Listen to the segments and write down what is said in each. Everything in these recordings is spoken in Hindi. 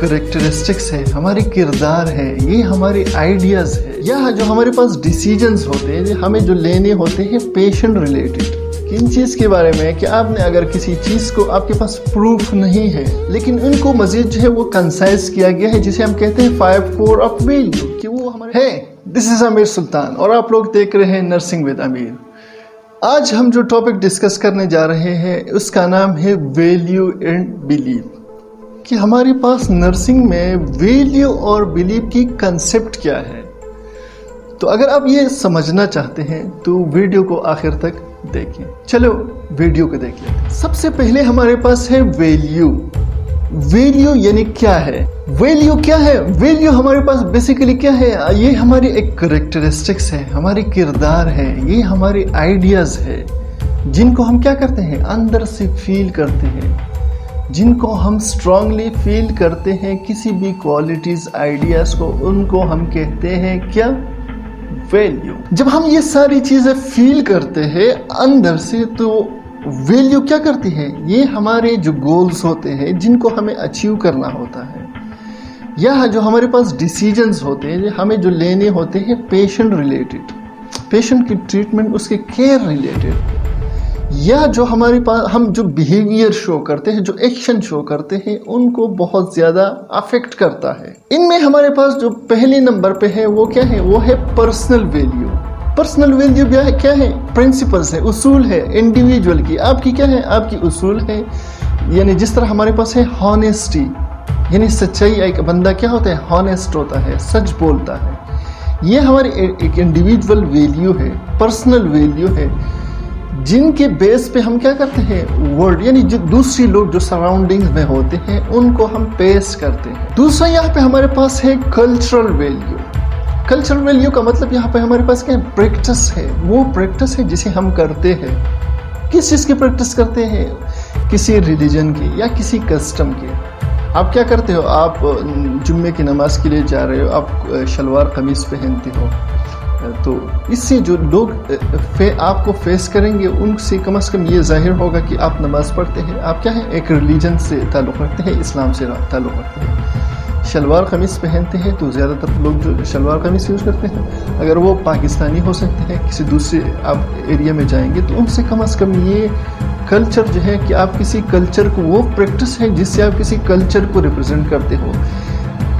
करेक्टरिस्टिक्स है, हमारे किरदार है, ये हमारे आइडियाज़ है, या जो हमारे पास डिसीजंस होते हैं, हमें जो लेने होते हैं पेशेंट रिलेटेड। किन चीज़ के बारे में कि आपने अगर किसी चीज़ को आपके पास प्रूफ नहीं है लेकिन उनको मजीद जो है वो कंसाइज किया गया है, जिसे हम कहते हैं 5 कोर ऑफ वैल्यू, कि वो हमारे है। दिस इज़ आमिर सुल्तान और आप लोग देख रहे हैं नर्सिंग विद आमिर। आज हम जो टॉपिक डिस्कस करने जा रहे हैं उसका नाम है वैल्यू एंड बिलीव, कि हमारे पास नर्सिंग में वैल्यू और बिलीव की कंसेप्ट क्या है। तो अगर आप ये समझना चाहते हैं तो वीडियो को आखिर तक देखें। चलो वीडियो को देख लेते हैं। सबसे पहले हमारे पास है वैल्यू। वैल्यू यानी क्या है? वैल्यू क्या है? वैल्यू हमारे पास बेसिकली क्या है? ये हमारी एक करेक्टरिस्टिक्स है, हमारी किरदार है, ये हमारे आइडियाज़ है, जिनको हम क्या करते हैं अंदर से फील करते हैं, जिनको हम स्ट्रांगली फील करते हैं। किसी भी क्वालिटीज़ आइडियाज़ को उनको हम कहते हैं क्या? वैल्यू। जब हम ये सारी चीज़ें फील करते हैं अंदर से तो वैल्यू क्या करती है? ये हमारे जो गोल्स होते हैं जिनको हमें अचीव करना होता है, या जो हमारे पास डिसीजंस होते हैं, हमें जो लेने होते हैं पेशेंट रिलेटेड, पेशेंट की ट्रीटमेंट, उसके केयर रिलेटेड, या जो हमारे पास हम जो बिहेवियर शो करते हैं, जो एक्शन शो करते हैं, उनको बहुत ज़्यादा अफेक्ट करता है। इनमें हमारे पास जो पहले नंबर पे है वो क्या है? वो है पर्सनल वैल्यू। पर्सनल वैल्यू क्या है? प्रिंसिपल्स है, उसूल है इंडिविजुअल की। आपकी क्या है? आपकी उसूल है। यानी जिस तरह हमारे पास है हॉनेस्टी, यानी सच्चाई। एक बंदा क्या होता है? हॉनेस्ट होता है, सच बोलता है। ये हमारी एक इंडिविजुअल वैल्यू है, पर्सनल वैल्यू है, जिनके बेस पे हम क्या करते हैं वर्ल्ड, यानी जो दूसरी लोग जो सराउंडिंग्स में होते हैं उनको हम पेश करते हैं। दूसरा यहाँ पे हमारे पास है कल्चरल वैल्यू। कल्चरल वैल्यू का मतलब यहाँ पे हमारे पास क्या है? प्रैक्टिस है। वो प्रैक्टिस है जिसे हम करते हैं। किस चीज़ की प्रैक्टिस करते हैं? किसी रिलीजन की या किसी कस्टम की। आप क्या करते हो? आप जुम्मे की नमाज के लिए जा रहे हो, आप शलवार कमीज पहनते हो, तो इससे जो लोग आपको फेस करेंगे उनसे कम से कम ये जाहिर होगा कि आप नमाज़ पढ़ते हैं, आप क्या है एक रिलीजन से ताल्लुक़ रखते हैं, इस्लाम से ताल्लुक़ रखते हैं। शलवार कमीज़ पहनते हैं तो ज़्यादातर लोग जो शलवार कमीज़ यूज़ करते हैं, अगर वो पाकिस्तानी हो सकते हैं, किसी दूसरे आप एरिया में जाएंगे तो उनसे कम ये कल्चर जो है कि आप किसी कल्चर को, वो प्रैक्टिस है जिससे आप किसी कल्चर को रिप्रेजेंट करते हो।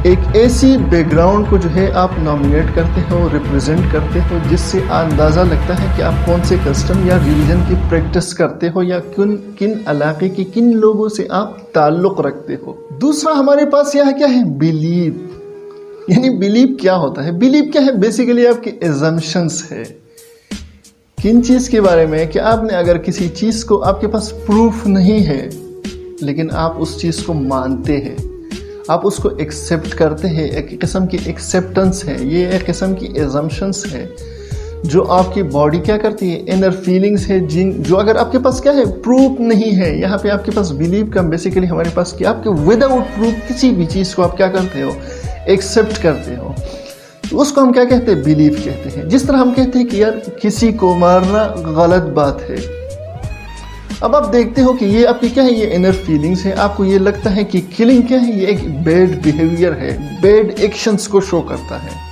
एक ऐसी बैकग्राउंड को जो है आप नॉमिनेट करते हो, रिप्रेजेंट करते हो, जिससे अंदाज़ा लगता है कि आप कौन से कस्टम या रिलीजन की प्रैक्टिस करते हो, या किन इलाके की किन लोगों से आप ताल्लुक़ रखते हो। दूसरा हमारे पास यह क्या है? बिलीव। यानी बिलीव क्या होता है? बिलीव क्या है? बेसिकली आपकी एजम्पशंस है। किन चीज़ के बारे में कि आपने अगर किसी चीज़ को, आपके पास प्रूफ नहीं है लेकिन आप उस चीज़ को मानते हैं, आप उसको एक्सेप्ट करते हैं। एक किस्म की एक्सेप्टेंस है, ये एक किस्म की एजम्पशंस है जो आपकी बॉडी क्या करती है, इनर फीलिंग्स है, जो अगर आपके पास क्या है प्रूफ नहीं है। यहाँ पे आपके पास बिलीव का बेसिकली हमारे पास कि आपके विदाउट प्रूफ किसी भी चीज़ को आप क्या करते हो, एक्सेप्ट करते हो, तो उसको हम क्या कहते हैं? बिलीव कहते हैं। जिस तरह हम कहते हैं कि यार किसी को मारना गलत बात है। अब आप देखते हो कि ये आपकी क्या है, ये इनर फीलिंग्स है, आपको ये लगता है कि किलिंग क्या है, ये एक बैड बिहेवियर है, बैड एक्शंस को शो करता है।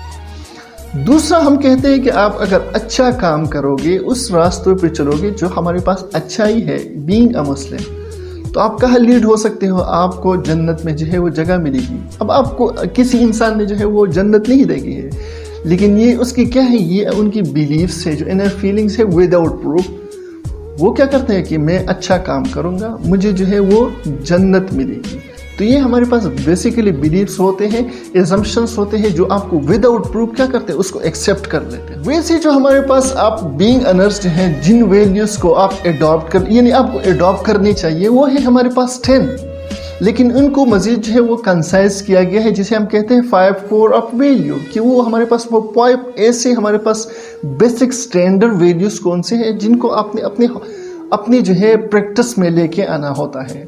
दूसरा हम कहते हैं कि आप अगर अच्छा काम करोगे, उस रास्ते पे चलोगे जो हमारे पास अच्छाई है, बीइंग अ मुस्लिम, तो आप कहाँ लीड हो सकते हो? आपको जन्नत में जो है वो जगह मिलेगी। अब आपको किसी इंसान ने जो है वो जन्नत नहीं देगी है, लेकिन ये उसकी क्या है, ये उनकी बिलीव्स है, जो इनर फीलिंग्स है विदाउट प्रूफ। वो क्या करते हैं कि मैं अच्छा काम करूँगा, मुझे जो है वो जन्नत मिलेगी। तो ये हमारे पास बेसिकली बिलीव्स होते हैं, एजम्पशंस होते हैं, जो आपको विदाउट प्रूफ क्या करते हैं, उसको एक्सेप्ट कर लेते हैं। वैसे जो हमारे पास आप बीइंग अ नर्स हैं, जिन वैल्यूज़ को आप एडॉप्ट कर, यानी आपको एडॉप्ट करनी चाहिए, वो है हमारे पास 10, लेकिन उनको मजीद जो है वो कंसाइज किया गया है, जिसे हम कहते हैं 5 कोर ऑफ वैल्यू, कि वो हमारे पास वो 5 ऐसे हमारे पास बेसिक स्टैंडर्ड वैल्यूज़ कौन से हैं जिनको आपने अपनी जो है प्रैक्टिस में लेके आना होता है।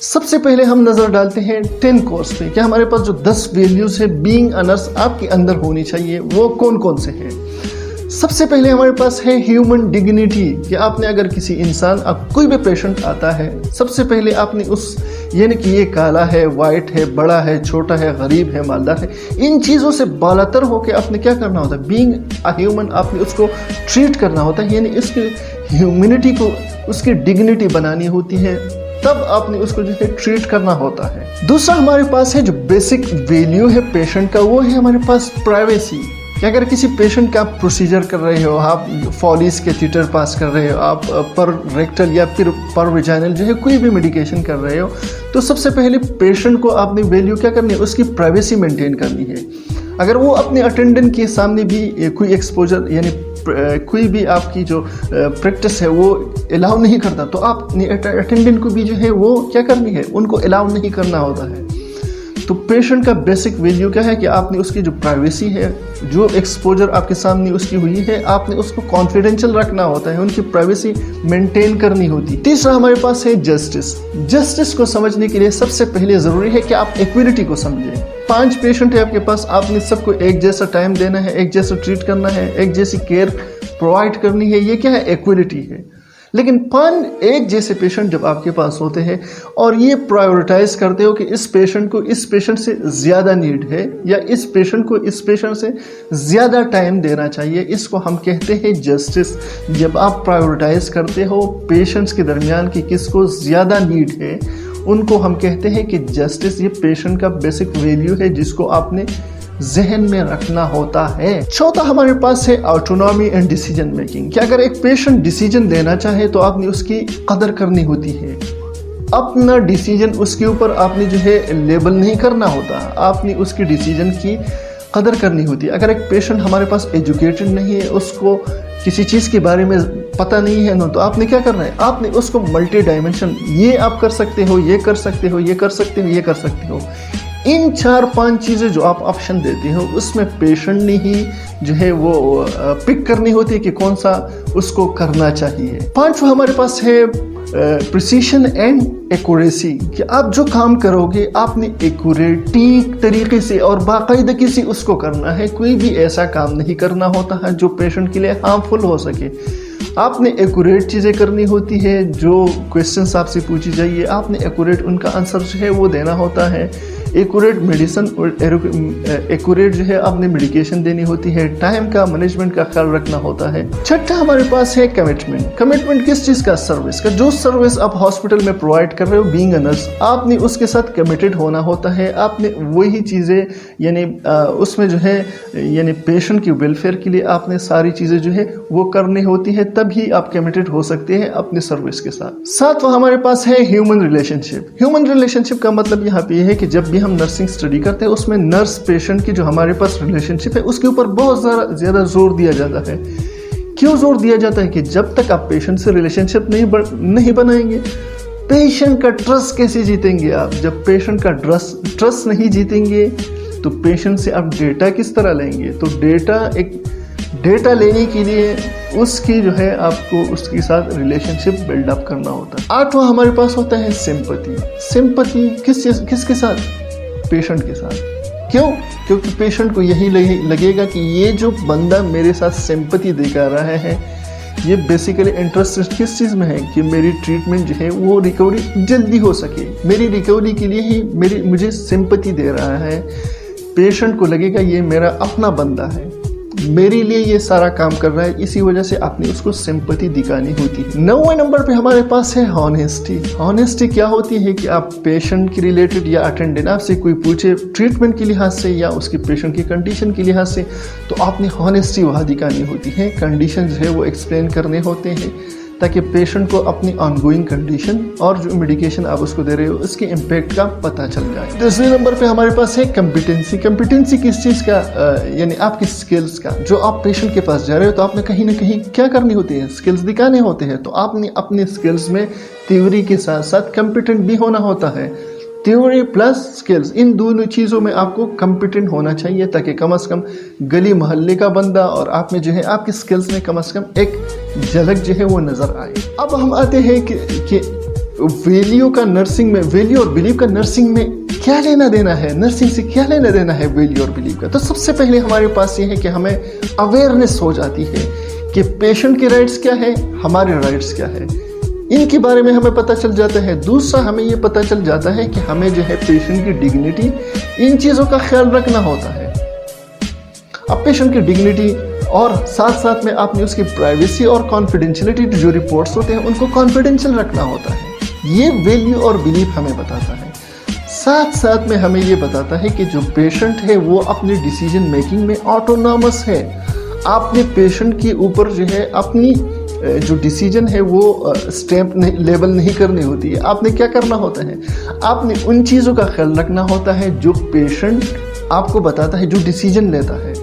सबसे पहले हम नज़र डालते हैं 10 कोर्स पे, कि हमारे पास जो 10 वैल्यूज़ है बीइंग अ नर्स आपके अंदर होनी चाहिए, वो कौन कौन से हैं। सबसे पहले हमारे पास है ह्यूमन डिग्निटी, कि आपने अगर किसी इंसान, अब कोई भी पेशेंट आता है, सबसे पहले आपने उस, यानी कि ये काला है, वाइट है, बड़ा है, छोटा है, गरीब है, मालदार है, इन चीज़ों से बालातर होकर आपने क्या करना होता है, बीइंग अ ह्यूमन, आपने उसको ट्रीट करना होता है, यानी इसकी ह्यूमैनिटी को, उसकी डिग्निटी बनानी होती है, तब आपने उसको जो है ट्रीट करना होता है। दूसरा हमारे पास है जो बेसिक वैल्यू है पेशेंट का, वो है हमारे पास प्राइवेसी, कि अगर किसी पेशेंट का आप प्रोसीजर कर रहे हो, आप फॉलिस के थीटर पास कर रहे हो, आप पर रेक्टल या फिर पर विजाइनल जो है कोई भी मेडिकेशन कर रहे हो, तो सबसे पहले पेशेंट को आपने वैल्यू क्या करनी है, उसकी प्राइवेसी मेंटेन करनी है। अगर वो अपने अटेंडेंट के सामने भी कोई एक्सपोजर, यानी कोई भी आपकी जो प्रैक्टिस है वो अलाउ नहीं करता, तो आप अटेंडेंट को भी जो है वो क्या करनी है, उनको अलाउ नहीं करना होता है। तो पेशेंट का बेसिक वैल्यू क्या है कि आपने उसकी जो प्राइवेसी है, जो एक्सपोजर आपके सामने उसकी हुई है, आपने उसको कॉन्फिडेंशियल रखना होता है, उनकी प्राइवेसी मेंटेन करनी होती है। तीसरा हमारे पास है जस्टिस। जस्टिस को समझने के लिए सबसे पहले ज़रूरी है कि आप इक्विलिटी को समझें। 5 पेशेंट है आपके पास, आपने सबको एक जैसा टाइम देना है, एक जैसा ट्रीट करना है, एक जैसी केयर प्रोवाइड करनी है, ये क्या है, इक्विलिटी है। लेकिन 5 एक जैसे पेशेंट जब आपके पास होते हैं और ये प्रायोरिटाइज करते हो कि इस पेशेंट को इस पेशेंट से ज़्यादा नीड है, या इस पेशेंट को इस पेशेंट से ज़्यादा टाइम देना चाहिए, इसको हम कहते हैं जस्टिस। जब आप प्रायोरिटाइज करते हो पेशेंट्स के दरमियान कि किसको ज़्यादा नीड है, उनको हम कहते हैं कि जस्टिस। ये पेशेंट का बेसिक वैल्यू है जिसको आपने जहन में रखना होता है। चौथा हमारे पास है ऑटोनॉमी एंड डिसीजन मेकिंग, कि अगर एक पेशेंट डिसीजन लेना चाहे तो आपने उसकी कदर करनी होती है। अपना डिसीजन उसके ऊपर आपने जो है लेबल नहीं करना होता, आपने उसकी डिसीजन की कदर करनी होती है। अगर एक पेशेंट हमारे पास एजुकेटेड नहीं है, उसको किसी चीज़ के बारे में पता नहीं है ना, तो आपने क्या करना है, आपने उसको मल्टी डायमेंशन, ये आप कर सकते हो, ये कर सकते हो, ये कर सकते हो, ये कर सकते हो, इन 4-5 चीज़ें जो आप ऑप्शन देते हो, उसमें पेशेंट ने ही जो है वो पिक करनी होती है कि कौन सा उसको करना चाहिए। 5वां हमारे पास है प्रिसीशन एंड एक्यूरेसी, कि आप जो काम करोगे आपने एक्यूरेटी तरीके से और बाकायदगी से उसको करना है। कोई भी ऐसा काम नहीं करना होता है जो पेशेंट के लिए हार्मफुल हो सके। आपने एक्यूरेट चीज़ें करनी होती है, जो क्वेश्चंस आपसे पूछी जाइए आपने एक्यूरेट उनका आंसर जो है वो देना होता है। एक्यूरेट मेडिसिन और एक्यूरेट जो है आपने मेडिकेशन देनी होती है। टाइम का मैनेजमेंट का ख्याल रखना होता है। छठा हमारे पास है कमिटमेंट। कमिटमेंट किस चीज़ का, सर्विस का। जो सर्विस आप हॉस्पिटल में प्रोवाइड कर रहे हो, बीइंग अ नर्स, आपने उसके साथ कमिटेड होना होता है। आपने वही चीज़ें यानी उसमें जो है यानी पेशेंट की वेलफेयर के लिए आपने सारी चीज़ें जो है वो करनी होती है, तभी आप कमिटेड हो सकते हैं अपने सर्विस के साथ। सातवां हमारे पास है ह्यूमन रिलेशनशिप। ह्यूमन रिलेशनशिप का मतलब यहाँ पे है कि जब भी हम नर्सिंग स्टडी करते हैं उसमें नर्स पेशेंट की जो हमारे पास रिलेशनशिप है उसके ऊपर बहुत ज़्यादा जोर दिया जाता है। क्यों जोर दिया जाता है कि जब तक आप पेशेंट से रिलेशनशिप नहीं बनाएंगे, पेशेंट का ट्रस्ट कैसे जीतेंगे आप। जब पेशेंट का ट्रस्ट नहीं जीतेंगे तो पेशेंट से आप डेटा किस तरह लेंगे। तो डेटा लेने के लिए उसकी जो है आपको उसके साथ रिलेशनशिप बिल्डअप करना होता है। आठवां हमारे पास होता है सिंपैथी। सिंपैथी किसके साथ, पेशेंट के साथ। क्यों? क्योंकि पेशेंट को यही लगेगा कि ये जो बंदा मेरे साथ सिंपैथी दिखा रहा है, ये बेसिकली इंटरेस्ट किस चीज़ में है कि मेरी ट्रीटमेंट जो है वो रिकवरी जल्दी हो सके। मेरी रिकवरी के लिए ही मुझे सिंपैथी दे रहा है। पेशेंट को लगेगा ये मेरा अपना बंदा है, मेरे लिए ये सारा काम कर रहा है, इसी वजह से आपने उसको सिंपैथी दिखानी होती है। 9वें नंबर पे हमारे पास है हॉनेस्टी। हॉनेस्टी क्या होती है कि आप पेशेंट के रिलेटेड या अटेंडेंट आपसे कोई पूछे ट्रीटमेंट के लिहाज से या उसकी पेशेंट की कंडीशन के लिहाज से, तो आपने हॉनेस्टी वहाँ दिखानी होती है। कंडीशन जो है वो एक्सप्लेन करने होते हैं ताकि पेशेंट को अपनी ऑनगोइंग कंडीशन और जो मेडिकेशन आप उसको दे रहे हो उसके इम्पैक्ट का पता चल जाए। 10वें नंबर पे हमारे पास है कम्पिटेंसी। कम्पिटेंसी किस चीज़ का, यानी आपकी स्किल्स का। जो आप पेशेंट के पास जा रहे हो तो आपने कहीं ना कहीं क्या करनी होती है, स्किल्स दिखाने होते हैं। तो आपने अपने स्किल्स में थ्योरी के साथ साथ कम्पिटेंट भी होना होता है। थ्योरी प्लस स्किल्स, इन दोनों चीज़ों में आपको कम्पिटेंट होना चाहिए ताकि कम से कम गली मोहल्ले का बंदा और आप में जो है आपकी स्किल्स में कम से कम एक झलक जो है वो नज़र आए। अब हम आते हैं कि वैल्यू का नर्सिंग में, वैल्यू और बिलीव का नर्सिंग में क्या लेना देना है, नर्सिंग से क्या लेना देना है वैल्यू और बिलीव का। तो सबसे पहले हमारे पास ये है कि हमें अवेयरनेस हो जाती है कि पेशेंट के राइट्स क्या है, हमारे राइट्स क्या है, इनके बारे में हमें पता चल जाता है। दूसरा, हमें ये पता चल जाता है कि हमें जो है पेशेंट की डिग्निटी, इन चीज़ों का ख्याल रखना होता है। अब पेशेंट की डिग्निटी और साथ साथ में आपने उसकी प्राइवेसी और कॉन्फिडेंशियलिटी जो रिपोर्ट्स होते हैं उनको कॉन्फिडेंशियल रखना होता है। ये वैल्यू और बिलीफ हमें बताता है। साथ साथ में हमें ये बताता है कि जो पेशेंट है वो अपने डिसीजन मेकिंग में ऑटोनॉमस है। आपने पेशेंट के ऊपर जो है अपनी जो डिसीजन है वो स्टैंप लेबल नहीं करनी होती है। आपने क्या करना होता है, आपने उन चीज़ों का ख्याल रखना होता है जो पेशेंट आपको बताता है, जो डिसीजन लेता है।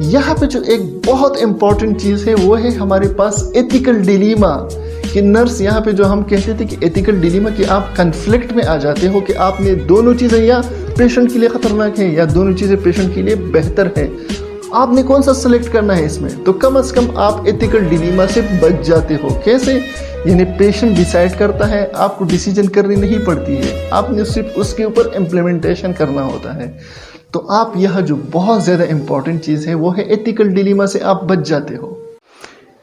यहाँ पे जो एक बहुत इंपॉर्टेंट चीज़ है वो है हमारे पास एथिकल डिलीमा। कि नर्स यहाँ पे जो हम कहते थे कि एथिकल डिलीमा, कि आप कन्फ्लिक्ट में आ जाते हो कि आपने दोनों चीज़ें या पेशेंट के लिए ख़तरनाक है या दोनों चीज़ें पेशेंट के लिए बेहतर है, आपने कौन सा सेलेक्ट करना है इसमें। तो कम से कम आप एथिकल डिलीमा से बच जाते हो। कैसे, यानी पेशेंट डिसाइड करता है, आपको डिसीजन करनी नहीं पड़ती है, आपने सिर्फ उसके ऊपर इम्प्लीमेंटेशन करना होता है। तो आप यह जो बहुत ज़्यादा इम्पॉर्टेंट चीज़ है वो है एथिकल डिलीमा से आप बच जाते हो।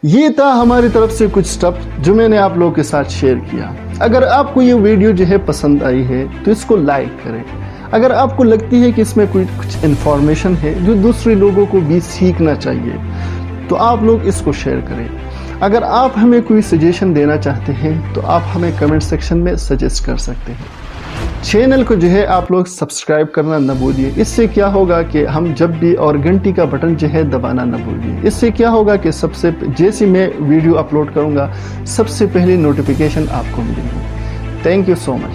ये था हमारी तरफ से कुछ स्टेप जो मैंने आप लोगों के साथ शेयर किया। अगर आपको ये वीडियो जो है पसंद आई है तो इसको लाइक करें। अगर आपको लगती है कि इसमें कुछ इन्फॉर्मेशन है जो दूसरे लोगों को भी सीखना चाहिए तो आप लोग इसको शेयर करें। अगर आप हमें कोई सजेशन देना चाहते हैं तो आप हमें कमेंट सेक्शन में सजेस्ट कर सकते हैं। चैनल को जो है आप लोग सब्सक्राइब करना न भूलिए। इससे क्या होगा कि हम जब भी, और घंटी का बटन जो है दबाना न भूलिए। इससे क्या होगा कि जैसे मैं वीडियो अपलोड करूंगा सबसे पहले नोटिफिकेशन आपको मिलेगी। Thank you so much.